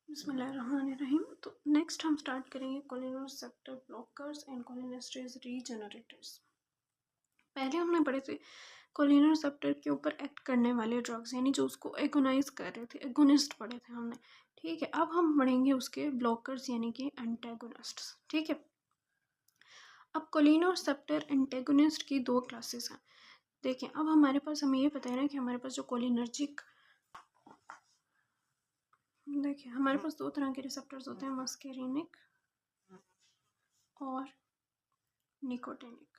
बिस्मिल्लाहिर्रहमानिर्रहीम। तो नेक्स्ट हम स्टार्ट करेंगे कोलिनोसेप्टर ब्लॉकर्स एंड कोलिनेस्टरेज रीजनरेटर्स। पहले हमने पढ़े थे कोलिनोसेप्टर के ऊपर एक्ट करने वाले ड्रग्स, यानी जो उसको एगोनाइज कर रहे थे, एगोनिस्ट पढ़े थे हमने। ठीक है, अब हम पढ़ेंगे उसके ब्लॉकर्स यानी कि एंटेगोनिस्ट्स। ठीक है, अब कोलिनोसेप्टर एंटेगोनिस्ट की दो क्लासेस हैं। देखें, अब हमारे पास हमें ये पता है ना कि हमारे पास जो कोलिनर्जिक, देखिए हमारे पास दो तरह के रिसेप्टर्स होते हैं, मस्केरिनिक और निकोटिनिक।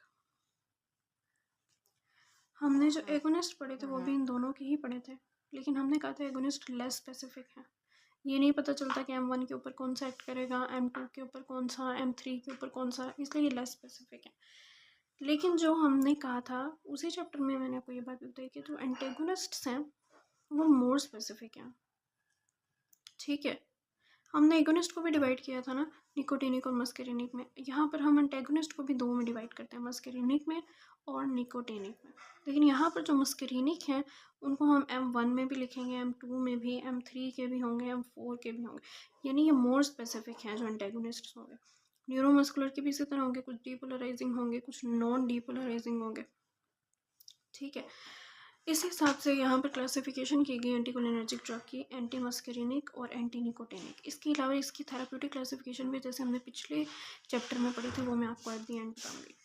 हमने जो एगोनिस्ट पढ़े थे वो भी इन दोनों के ही पढ़े थे, लेकिन हमने कहा था एगोनिस्ट लेस स्पेसिफिक है। ये नहीं पता चलता कि M1 के ऊपर कौन सा एक्ट करेगा, M2 के ऊपर कौन सा, M3 के ऊपर कौन सा, इसलिए ये लेस स्पेसिफिक है। लेकिन जो हमने कहा था उसी चैप्टर में मैंने आपको ये बात बताई कि जो एंटेगोनिस्ट्स हैं वो मोर स्पेसिफिक हैं। ठीक है, हमने एगोनिस्ट को भी डिवाइड किया था ना निकोटिनिक और मस्केरिनिक में। यहाँ पर हम एंटेगोनिस्ट को भी दो में डिवाइड करते हैं, मस्केरिनिक में और निकोटिनिक में। लेकिन यहाँ पर जो मस्केरिनिक हैं उनको हम M1 में भी लिखेंगे, M2 में भी, M3 के भी होंगे, M4 के भी होंगे, यानी ये मोर स्पेसिफिक हैं जो एंटेगोनिस्ट होंगे। न्यूरोमस्कुलर के भी इसी तरह होंगे, कुछ डीपोलराइजिंग होंगे, कुछ नॉन डीपोलराइजिंग होंगे। ठीक है, इस हिसाब से यहाँ पर क्लासिफिकेशन की गई एंटीकोलिनर्जिक ड्रग की, एंटी मस्केरिनिक और एंटी निकोटिनिक। इसके अलावा इसकी थेराप्यूटिक क्लासिफिकेशन भी जैसे हमने पिछले चैप्टर में पढ़ी थी, वो मैं आपको एट दी एंड बताऊंगी।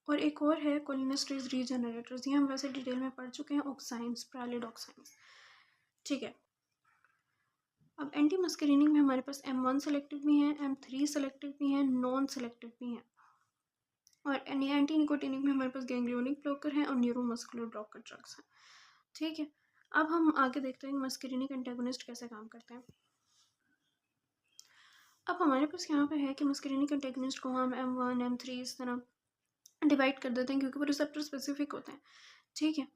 और एक और है कोलिनेस्टरेज रीजनरेटर्स, ये हम वैसे डिटेल में पढ़ चुके हैं, ऑक्साइंस, प्रालिडॉक्साइंस। ठीक है, अब एंटी मस्केरिनिक में हमारे पास M1 सेलेक्टिव भी हैं, M3 सेलेक्टिव भी हैं, नॉन सेलेक्टिव भी हैं। और एंटी निकोटिनिक में हमारे पास गैंग्लियोनिक ब्लॉकर हैं और न्यूरोमस्कुलर ब्लॉकर ड्रग्स हैं। ठीक है, अब हम आगे देखते हैं मस्केरिनिक एंटागोनिस्ट कैसे काम करते हैं। अब हमारे पास यहाँ पे है कि मस्केरिनिक एंटागोनिस्ट को हम M1, M3 इस तरह डिवाइड कर देते हैं क्योंकि वो रिसेप्टर स्पेसिफिक होते हैं। ठीक है,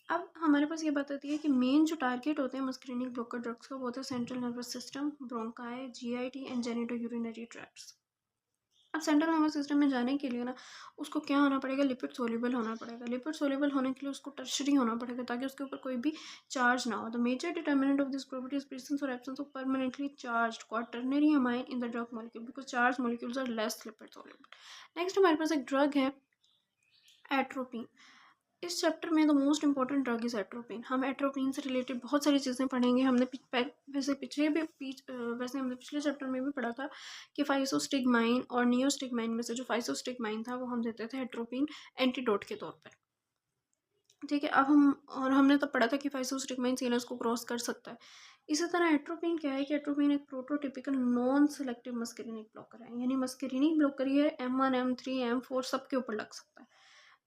अब हमारे पास ये बात आती है कि मेन जो टारगेट होते हैं मस्केरिनिक ब्लॉकर ड्रग्स का वो होता है central nervous system, bronchi, GIT and genito urinary tracts. अब सेंट्रल नर्वस सिस्टम में जाने के लिए ना उसको क्या होना पड़ेगा, लिपिड सोल्यूबल होना पड़ेगा। लिपिड सोल्यूबल होने के लिए उसको टर्शरी होना पड़ेगा ताकि उसके ऊपर कोई भी चार्ज ना हो। The major determinant of this property is presence और absence of permanently charged quaternary amine in the drug molecule because charged molecules are less lipid soluble. Next हमारे पास एक ड्रग है एट्रोपिन। इस चैप्टर में the most important drug is atropine. हम atropine से related बहुत सारी चीज़ें पढ़ेंगे। हमने वैसे हमने पिछले चैप्टर में भी पढ़ा था कि फाइसोस्टिगमाइन और नियोस्टिगमाइन में से जो फाइसोस्टिगमाइन था वो हम देते थे एट्रोपिन एंटीडोट के तौर पर। ठीक है, अब हमने तब पढ़ा था कि फाइसोस्टिगमाइन सीएनएस को क्रॉस कर सकता है। इसी तरह एट्रोपिन क्या है कि एट्रोपिन एक प्रोटोटिपिकल नॉन सेलेक्टिव मस्केरिनिक ब्लॉकर है, यानी मस्केरिनिक ब्लॉकर ये M1, M3, M4 सबके ऊपर लग सकता है।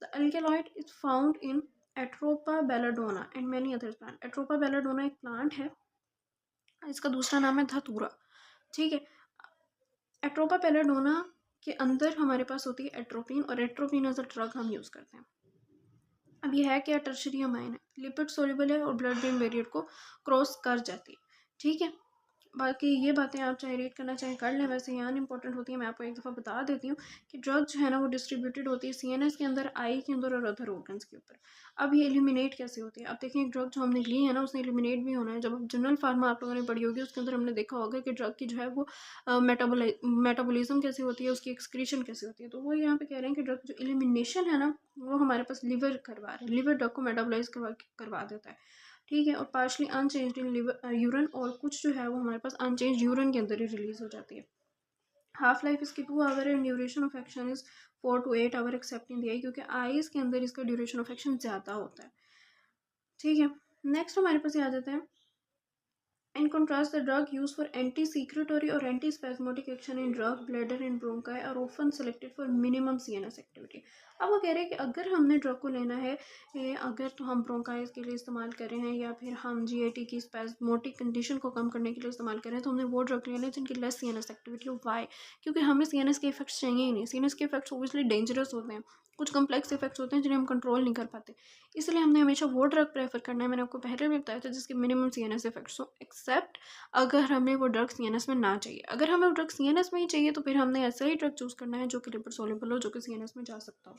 The alkaloid is found in Atropa belladonna and many other plants. Atropa belladonna एक प्लांट है, इसका दूसरा नाम है धतूरा। ठीक है, एट्रोपा बेलाडोना के अंदर हमारे पास होती है एट्रोपिन और एट्रोपिन एज अ ड्रग हम यूज़ करते हैं। अब ये है क्या, टर्शरी अमाइन है, लिपिड सोल्यूबल है और ब्लड ब्रेन बैरियर को क्रॉस कर जाती है। ठीक है, बाकी ये बातें आप चाहे रीड करना चाहे कर लें, वैसे यहाँ इंपॉर्टेंट होती है। मैं आपको एक दफ़ा बता देती हूँ कि ड्रग जो है ना वो डिस्ट्रीब्यूटेड होती है CNS के अंदर, आई के अंदर और अदर ऑर्गन्स के ऊपर। अब ये एलिमिनेट कैसे होती है, अब देखें एक ड्रग जो हमने ली है ना उसने एलिमिनेट भी होना है। जब जनरल फार्मा आप लोगों ने पढ़ी होगी उसके अंदर हमने देखा होगा कि ड्रग की जो है वो मेटाबोलिज्म कैसे होती है, उसकी एक्सक्रीशन कैसे होती है। तो वो यहाँ पे कह रहे हैं कि ड्रग जो एलिमिनेशन है ना वो हमारे पास लिवर करवा रहा है, लिवर ड्रग को मेटाबोलाइज करवा देता है। ठीक है, और partially unchanged in liver urine, और कुछ जो है वो हमारे पास अनचेंज्ड यूरिन के अंदर ही रिलीज हो जाती है। हाफ लाइफ इसकी 2 hour and duration of action is 4 to 8 hour except in the eye, क्योंकि आईज के अंदर इसका ड्यूरेशन ऑफ एक्शन ज़्यादा होता है। ठीक है, नेक्स्ट हमारे पास ये आ जाते हैं In contrast, the drug used for anti-secretory or anti-spasmodic action in drug, bladder and bronchi are often selected for minimum CNS activity. अब वो कह रहे हैं कि अगर हमने ड्रग को लेना है, अगर तो हम ब्रोंकाइज के लिए इस्तेमाल कर रहे हैं या फिर हम GIT की स्पैस्मोटिक कंडीशन को कम करने के लिए इस्तेमाल कर रहे हैं, तो हमने वो ड्रग लेना है जिनकी लेस CNS एक्टिविटी हो। वाई? क्योंकि हमें CNS के इफेक्ट्स चाहिए ही नहीं। CNS के इफेक्ट्स ओबियसली डेंजरस होते हैं, कुछ कम्प्लेक्स इफेक्ट्स होते हैं जिन्हें हम कंट्रोल नहीं कर पाते। इसलिए हमने हमेशा वो ड्रग प्रेफर करना है, मैंने आपको पहले भी बताया था, जिसके मिनिमम CNS इफेक्ट्स हो, एक्सेप्ट अगर हमें वो ड्रग CNS में ना चाहिए। अगर हमें वो ड्रग CNS में ही चाहिए तो फिर हमने ऐसा ही ड्रग चूज़ करना है जो कि लिपिड सोल्यूबल हो, जो कि CNS में जा सकता हो।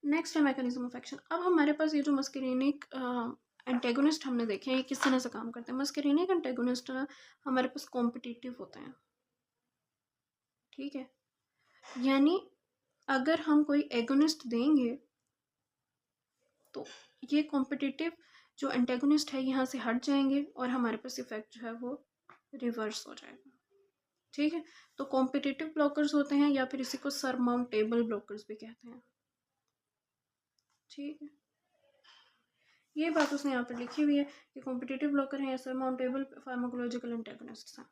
नेक्स्ट है मैकेनिज्म ऑफ एक्शन। अब हमारे पास ये जो मस्केरिनिक एंटेगोनिस्ट हमने देखे हैं ये किस तरह से काम करते हैं। मस्करीनिक एंटेगोनिस्ट हमारे पास कॉम्पिटिटिव होते हैं, ठीक है। यानी अगर हम कोई एगोनिस्ट देंगे तो ये कॉम्पिटिटिव जो एंटेगोनिस्ट है यहाँ से हट जाएंगे और हमारे पास इफेक्ट जो है वो रिवर्स हो जाएगा, ठीक है। तो कॉम्पिटिटिव ब्लॉकर्स होते हैं या फिर इसी को सरमाउंटेबल ब्लॉकर्स भी कहते हैं, ठीक है। ये बात उसने यहाँ पर लिखी हुई है कि कॉम्पिटिटिव ब्लॉकर हैं या सरमाउंटेबल फार्माकोलॉजिकल एंटेगोनिस्ट्स हैं।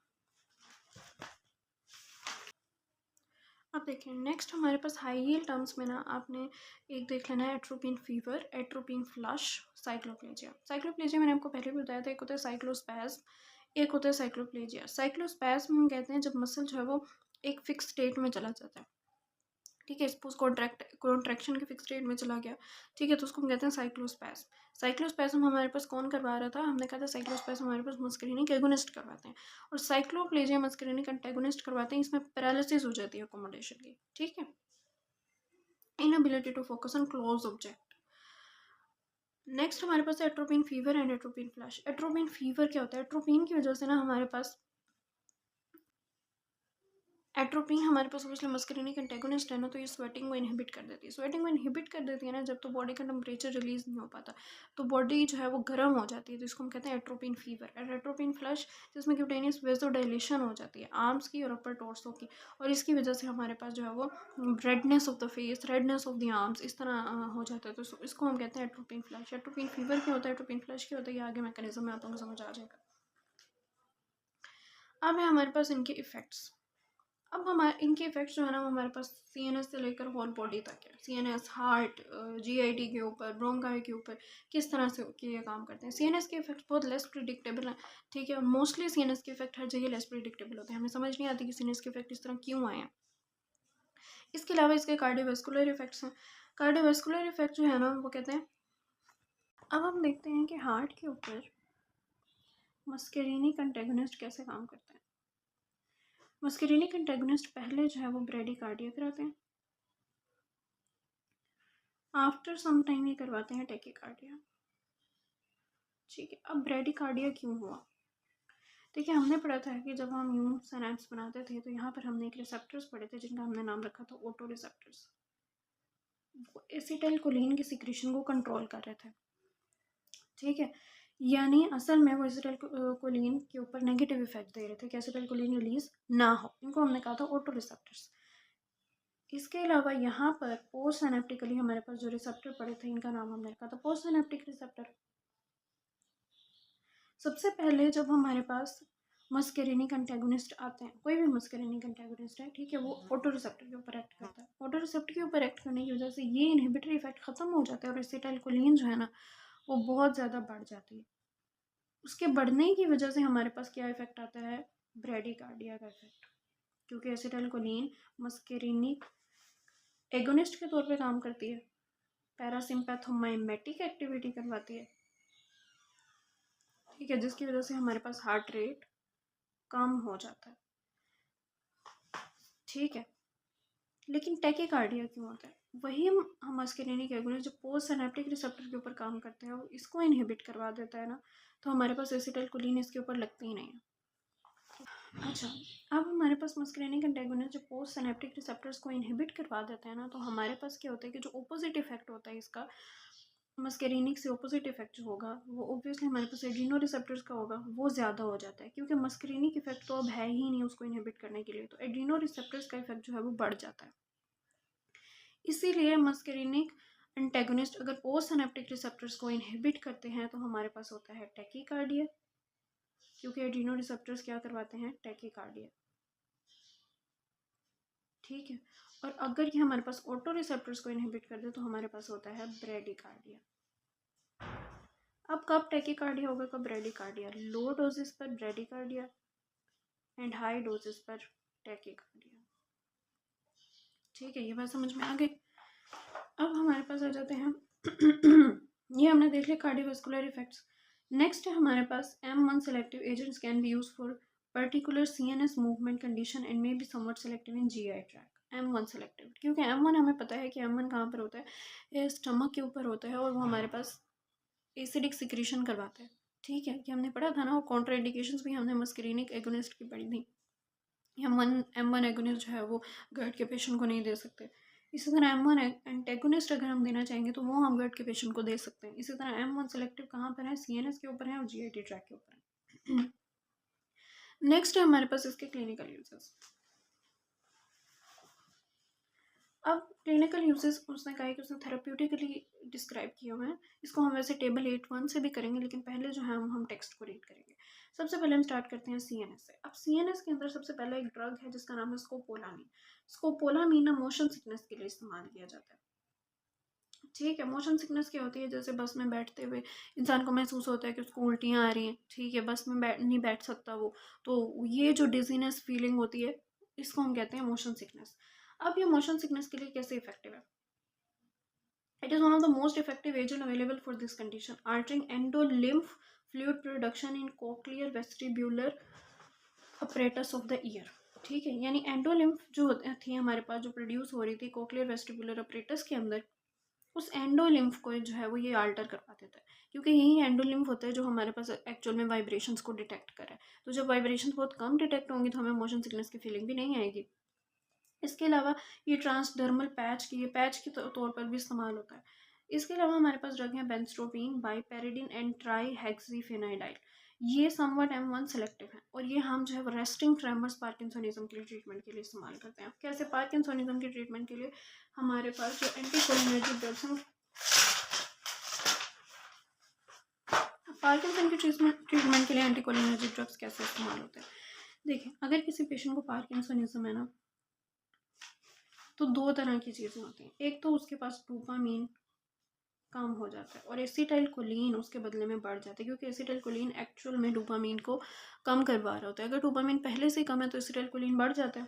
अब देखिए नेक्स्ट हमारे पास हाई यील्ड टर्म्स में ना आपने एक देख लेना है atropine fever, atropine flush, cycloplegia. Cycloplegia मैंने आपको पहले भी बताया था, एक होता है साइक्लोस्पैज्म, एक होता है साइक्लोप्लेजिया। साइक्लोस्पैज्म हम कहते हैं जब मसल जो है वो एक फिक्स स्टेट में चला जाता है, ठीक है। सपोज कॉन्ट्रैक्शन के फिक्स स्टेट में चला गया, ठीक है, तो उसको हम कहते हैं साइक्लोस्पैज्म। साइक्लोस्पैज्म हमारे पास कौन करवा रहा था, हमने कहा था साइक्लोस्पैज्म हमारे पास मस्करीनिक एगोनिस्ट करवाते हैं, और साइक्लोप्लेजिया मस्करीनिक एंटागोनिस्ट करवाते हैं। इसमें पैरालिसिस हो जाती है अकोमोडेशन की, ठीक है, inability to focus on close object. Next हमारे पास है atropine fever and atropine flush. Atropine fever क्या होता है, एट्रोपिन की वजह से ना हमारे पास एट्रोपिन हमारे पास ऑब्वियसली मस्करीनिक एंटागोनिस्ट है ना, तो ये स्वेटिंग को इनहिबिट कर देती है। स्वेटिंग को इनहिबिट कर देती है ना जब, तो बॉडी का टेम्परेचर रिलीज नहीं हो पाता, तो बॉडी जो है वो गर्म हो जाती है, तो इसको हम कहते हैं एट्रोपिन फीवर। और एट्रोपिन फ्लश जिसमें क्यूटेनियस वेजोडाइलेशन हो जाती है आर्म्स की और अपर टॉर्सो की, और इसकी वजह से हमारे पास जो है वो redness of the face, redness of the arms इस तरह हो जाता है, तो इसको हम कहते हैं एट्रोपिन फ्लश। एट्रोपिन फीवर क्या होता है, एट्रोपिन फ्लश क्या होता है, ये आगे मैकेनिज्म में आप लोगों को समझ आ जाएगा। अब है हमारे पास इनके इफेक्ट्स। अब हमारे इनके इफेक्ट्स जो है ना हमारे पास सीएनएस से लेकर होल बॉडी तक है। सीएनएस, हार्ट, जीआईटी के ऊपर, ब्रोंकाई के ऊपर किस तरह से ये काम करते हैं। सीएनएस के इफेक्ट्स बहुत लेस प्रिडिक्टेबल हैं, ठीक है। मोस्टली सीएनएस के इफेक्ट हर जगह लेस प्रिडिक्टेबल होते हैं, हमें समझ नहीं आती कि सीएनएस के इफेक्ट इस तरह क्यों आए हैं। इसके अलावा इसके कार्डियोवैस्कुलर इफेक्ट्स हैं। कार्डियोवैस्कुलर इफेक्ट जो है ना वो कहते हैं, अब हम देखते हैं कि हार्ट के ऊपर मस्करीनिक एंटागोनिस्ट कैसे काम करते हैं। मस्करीनिक एंटागोनिस्ट पहले जो है वो ब्रेडिकार्डिया कराते हैं, आफ्टर सम टाइम ये करवाते हैं टैकीकार्डिया, ठीक है। अब ब्रेडिकार्डिया क्यों हुआ, देखिए हमने पढ़ा था कि जब हम यूं सिनैप्स बनाते थे तो यहाँ पर हमने एक रिसेप्टर्स पढ़े थे जिनका हमने नाम रखा था ऑटो रिसेप्टर्स। वो एसिटाइलकोलिन की सिक्रीशन को कंट्रोल कर रहे थे, ठीक है। यानी असल में वो एसिटाइलकोलिन के ऊपर नेगेटिव इफेक्ट दे रहे थे कि एसिटाइलकोलिन रिलीज ना हो, इनको हमने कहा था ऑटो रिसेप्टर्स। इसके अलावा यहाँ पर पोस्ट सिनेप्टिकली हमारे पास जो रिसेप्टर पड़े थे इनका नाम हमने रखा था पोस्ट सिनेप्टिक रिसेप्टर। सबसे पहले जब हमारे पास मस्करीनिक एंटागोनिस्ट आते हैं, कोई भी मस्करीनिक एंटागोनिस्ट है, ठीक है, वो ऑटो रिसेप्टर के ऊपर एक्ट करता है। ऑटो रिसेप्टर के ऊपर एक्ट करने की वजह से ये इनहिबिटरी इफेक्ट ख़त्म हो जाता है और एसिटाइलकोलिन जो है ना वो बहुत ज़्यादा बढ़ जाती है। उसके बढ़ने की वजह से हमारे पास क्या इफेक्ट आता है, ब्रेडिकार्डिया का इफेक्ट, क्योंकि एसिटाइलकोलिन मस्करीनिक एगोनिस्ट के तौर पे काम करती है, पैरासिम्पैथोमाइमेटिक एक्टिविटी करवाती है, ठीक है, जिसकी वजह से हमारे पास हार्ट रेट कम हो जाता है, ठीक है। लेकिन टैकीकार्डिया क्यों होता है, वही हम मस्करीनिक एगोनिस्ट जो पोस्ट सिनेप्टिक रिसेप्टर के ऊपर काम करते हैं वो इसको इनहिबिट करवा देता है ना, तो हमारे पास एसिटाइलकोलिन इसके ऊपर लगती ही नहीं है। अच्छा, अब हमारे पास मस्करीनिक एंटागोनिस्ट जो पोस्ट सिनेप्टिक रिसेप्टर्स को इनहिबिट करवा देते हैं ना, तो हमारे पास क्या होता है कि जो ऑपोजिट इफेक्ट होता है इसका, मस्करीनिक से ऑपोजिट इफेक्ट जो होगा वो ऑब्वियसली हमारे पास एड्रीनो रिसेप्टर्स का होगा, वो ज़्यादा हो जाता है, क्योंकि मस्करीनिक इफेक्ट तो अब है ही नहीं उसको इनहिबिट करने के लिए, तो एड्रीनो रिसेप्टर्स का इफेक्ट जो है वो बढ़ जाता है। इसीलिए मस्करीनिक एंटागोनिस्ट अगर पोस्ट सिनेप्टिक रिसेप्टर्स को इनहिबिट करते हैं तो हमारे पास होता है टैकीकार्डिया, क्योंकि एड्रीनो रिसेप्टर्स क्या करवाते हैं, टैकीकार्डिया, ठीक है। और अगर ये हमारे पास ऑटो रिसेप्टर्स को इनहिबिट कर दे तो हमारे पास होता है ब्रेडिकार्डिया। अब कब टैकीकार्डिया होगा, कब ब्रेडिकार्डिया, लो डोजेस पर ब्रेडिकार्डिया एंड हाई डोजेस पर टैकीकार्डिया, ठीक है। ये बात समझ में आ गई। अब हमारे पास आ जाते हैं ये हमने देख लिया कार्डियोवास्कुलर इफेक्ट्स। नेक्स्ट है हमारे पास M1 selective agents can be use for particular CNS movement condition and may be somewhat selective in GI track. M1 selective, क्योंकि M1 हमें पता है कि M1 कहाँ पर होता है, ये स्टमक के ऊपर होता है और वो हमारे पास एसिडिक सिक्रीशन करवाता है। ठीक है, ये हमने पढ़ा था ना। और कॉन्ट्राइंडिकेशंस भी हमने मस्करीनिक एगोनिस्ट की पढ़ी थी। M1 एगोनिस्ट जो है वो GERD के पेशेंट को नहीं दे सकते। इसी तरह M1 एंटेगोनिस्ट अगर हम देना चाहेंगे तो वो हम GERD के पेशेंट को दे सकते हैं। इसी तरह M1 सेलेक्टिव कहाँ पर है, CNS के ऊपर है और GIT ट्रैक के ऊपर है। नेक्स्ट है हमारे पास इसके क्लिनिकल यूजेस। अब क्लिनिकल यूजेस उसने कहा है कि उसने थेराप्यूटिकली डिस्क्राइब किए हुए हैं। इसको हम वैसे टेबल 8.1 से भी करेंगे, लेकिन पहले जो है हम टेक्स्ट को रीड करेंगे। सबसे पहले हम स्टार्ट करते हैं CNS से। अब CNS के अंदर सबसे पहले एक ड्रग है जिसका नाम है स्कोपोलामीन। स्कोपोलामीन ना मोशन सिकनेस के लिए इस्तेमाल किया जाता है। ठीक है, मोशन सिकनेस क्या होती है, जैसे बस में बैठते हुए इंसान को महसूस होता है कि उसको उल्टियाँ आ रही हैं। ठीक है, बस में नहीं बैठ सकता वो, तो ये जो डिजीनेस फीलिंग होती है इसको हम कहते हैं मोशन सिकनेस। अब ये मोशन सिकनेस के लिए कैसे इफेक्टिव है? It is one of the most effective agent available for this condition, altering endolymph fluid production in cochlear vestibular apparatus of the ear. ठीक है, यानी एंडोलिम्फ जो थी हमारे पास, जो प्रोड्यूस हो रही थी कोक्लियर वेस्टिबुलर अपरेटस के अंदर, उस एंडोलिम्फ को जो है वो ये आल्टर करवा देता है। क्योंकि यही एंडोलिम्फ होता है जो हमारे पास एक्चुअल में वाइब्रेशंस को डिटेक्ट करे। तो जब वाइब्रेशंस बहुत कम डिटेक्ट होंगी तो हमें मोशन सिकनेस की फीलिंग भी नहीं आएगी। इसके अलावा ये ट्रांसडर्मल पैच के तौर पर भी इस्तेमाल होता है। इसके अलावा हमारे पास ड्रग हैं बेंस्ट्रोपीन, बाइपेरिडिन एंड ट्राईहेक्सीफेनाइडाइल। ये समवट M1 सेलेक्टिव है और ये हम जो है रेस्टिंग ट्रेमर्स पार्किंसोनिज्म के लिए ट्रीटमेंट के लिए इस्तेमाल करते हैं। कैसे? पार्किंसोनिज्म के ट्रीटमेंट के लिए हमारे पास जो एंटीकोलिनर्जिक ड्रग्स हैं, पार्किंसन के ट्रीटमेंट के लिए एंटीकोलिनर्जिक ड्रग्स कैसे इस्तेमाल होते हैं? देखिए, अगर किसी पेशेंट को पार्किंसोनिज्म है ना, तो दो तरह की चीज़ें होती हैं। एक तो उसके पास डोपामीन कम हो जाता है और एसिटाइलकोलिन उसके बदले में बढ़ जाता है, क्योंकि एसिटाइलकोलिन एक्चुअल में डोपामीन को कम करवा रहा होता है। अगर डोपामीन पहले से कम है तो एसिटाइलकोलिन बढ़ जाता है।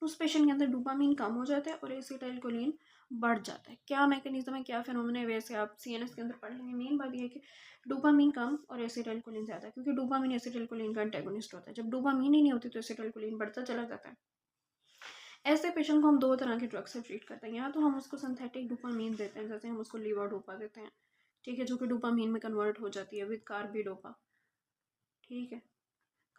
उस पेशेंट के अंदर डोपामीन कम हो जाता है और एसिटाइलकोलिन बढ़ जाता है। क्या मैकेनिज्म है, क्या फिनोमेना है, वैसे आप CNS के अंदर पढ़ लेंगे। मेन बात यह है कि डोपामीन कम और एसिटाइलकोलिन ज़्यादा, क्योंकि डोपामीन एसिटाइलकोलिन का एंटागोनिस्ट होता है। जब डोपामीन ही नहीं होती तो एसिटाइलकोलिन बढ़ता चला जाता है। ऐसे पेशेंट को हम दो तरह के ड्रग से ट्रीट करते हैं। या तो हम उसको सिंथेटिक डोपामीन देते हैं, जैसे हम उसको लीवाडोपा देते हैं। ठीक है, जो कि डोपामीन में कन्वर्ट हो जाती है विद कार्बिडोपा। ठीक है,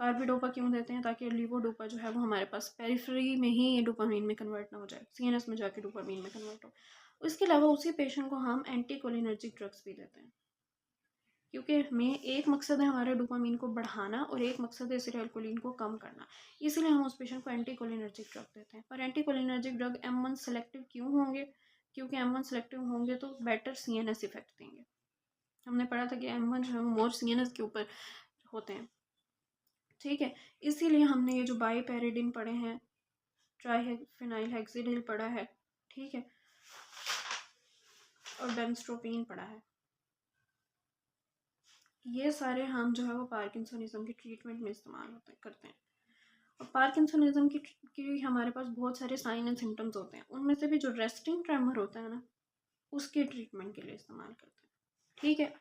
कार्बिडोपा क्यों देते हैं? ताकि लीवोडोपा जो है वो हमारे पास पेरिफेरी में ही डोपामीन में कन्वर्ट ना हो जाए, CNS में जाके डोपामीन में कन्वर्ट हो। उसके अलावा उसी पेशेंट को हम एंटीकोलिनर्जिक ड्रग्स भी देते हैं, क्योंकि हमें एक मकसद है हमारे डोपामीन को बढ़ाना और एक मकसद है एसिटाइलकोलिन को कम करना। इसीलिए हम उस पेशेंट को एंटीकोलिनर्जिक ड्रग देते हैं। पर एंटीकोलिनर्जिक ड्रग M1 सेलेक्टिव क्यों होंगे? क्योंकि M1 सेलेक्टिव होंगे तो बेटर CNS इफेक्ट देंगे। हमने पढ़ा था कि M1 जो है मोर CNS के ऊपर होते हैं। ठीक है, इसीलिए हमने ये जो बाइपेरिडिन पढ़े हैं, ट्राईफेनाइल हेक्सिडिल पढ़ा है, ठीक है, और बेंस्ट्रोपीन पढ़ा है। ये सारे हम जो है वो पार्किंसोनिज्म के ट्रीटमेंट में इस्तेमाल करते हैं। और पार्किंसोनिज्म की हमारे पास बहुत सारे साइन एंड सिम्टम्स होते हैं। उनमें से भी जो रेस्टिंग ट्रेमर होता है ना, उसके ट्रीटमेंट के लिए इस्तेमाल करते हैं। ठीक है,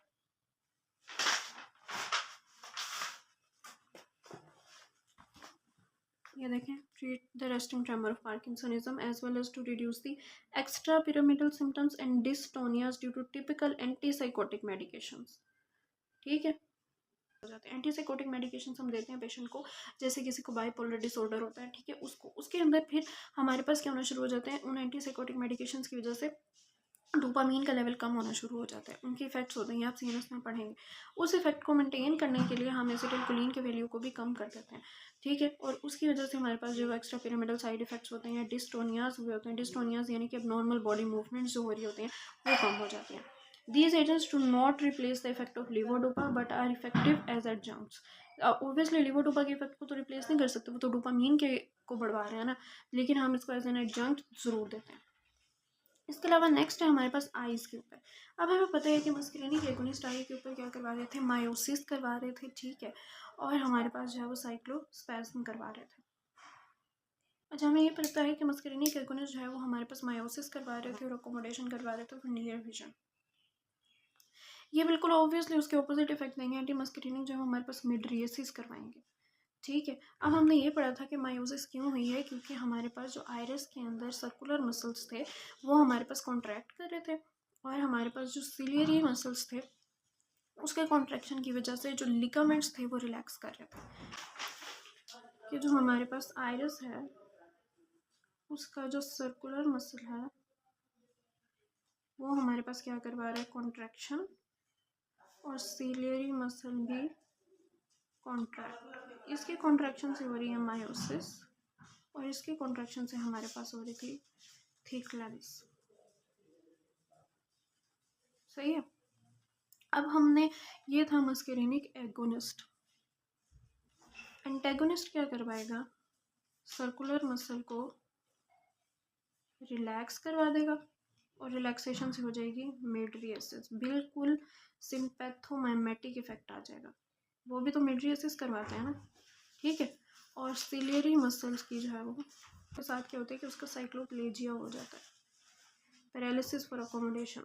ये देखें, treat the resting tremor of parkinsonism as well as to reduce the extrapyramidal symptoms and dystonias due to typical antipsychotic medications. ठीक है, हो जाते हैं। एंटीसाइकोटिक मेडिकेशंस हम देते हैं पेशेंट को, जैसे किसी को बाइपोलर डिसऑर्डर होता है। ठीक है, उसको उसके अंदर फिर हमारे पास क्या होना शुरू हो जाते हैं, उन एंटीसाइकोटिक मेडिकेशंस की वजह से डोपामीन का लेवल कम होना शुरू हो जाता है। उनके इफेक्ट्स होते हैं, आप CNS में पढ़ेंगे। उस इफेक्ट को मेंटेन करने के लिए हम एसिटाइलकोलिन के वैल्यू को भी कम कर देते हैं। ठीक है, और उसकी वजह से हमारे पास जो एक्स्ट्रा पिरामिडल साइड इफेक्ट्स होते हैं, डिस्टोनियाज हुए होते हैं। डिस्टोनियाज यानी कि अब नॉर्मल बॉडी मूवमेंट्स जो हो रही होती हैं वो कम हो जाती हैं। These agents do not replace the effect of levodopa but are effective as adjuncts. Obviously levodopa के इफेक्ट को तो रिप्लेस नहीं कर सकते, वो तो डोपामीन के को बढ़वा रहे हैं ना, लेकिन हम इसको एज एन एडजंक्ट ज़रूर देते हैं। इसके अलावा नेक्स्ट है हमारे पास आइज़ के ऊपर। अब हमें पता है कि मस्करीनिक एगोनिस्ट आई के ऊपर क्या करवा रहे थे, मायोसिस करवा रहे थे। ठीक है, और हमारे पास जो है वो साइक्लोस्पैज्म करवा रहे थे। अच्छा, हमें ये पता है कि मस्करीनिक एगोनिस्ट जो है वो हमारे पास मायोसिस करवा रहे थे और अकोमोडेशन करवा रहे थे फॉर नियर विजन। ये बिल्कुल ऑब्वियसली उसके ऑपोजिट इफेक्ट देंगे। एंटी मस्करीनिक जो है हमारे पास मिड्रियसिस करवाएंगे। ठीक है, अब हमने ये पढ़ा था कि मायोसिस क्यों हुई है, क्योंकि हमारे पास जो आइरिस के अंदर सर्कुलर मसल्स थे वो हमारे पास कॉन्ट्रैक्ट कर रहे थे और हमारे पास जो सिलियरी मसल्स थे उसके कॉन्ट्रैक्शन की वजह से जो लिगामेंट्स थे वो रिलैक्स कर रहे थे। कि जो हमारे पास आइरिस है उसका जो सर्कुलर मसल है वो हमारे पास क्या करवा रहा है, कॉन्ट्रैक्शन, और सीलियरी मसल भी कॉन्ट्रैक्ट। इसके कॉन्ट्रैक्शन से हो रही है मायोसिस और इसके कॉन्ट्रैक्शन से हमारे पास हो रही थी थिक लेंस। सही है। अब हमने ये था मस्करिनिक एगोनिस्ट। एंटेगोनिस्ट क्या करवाएगा, सर्कुलर मसल को रिलैक्स करवा देगा और रिलैक्सेशन से हो जाएगी मिड्रियसिस, बिल्कुल सिंपैथोमाइमेटिक इफेक्ट आ जाएगा। वो भी तो मिड्रियसिस करवाते हैं ना, ठीक है। और सिलियरी मसल्स की जो है वो के साथ क्या होता है कि उसका साइक्लोप्लेजिया हो जाता है, पैरालिसिस फॉर अकोमोडेशन।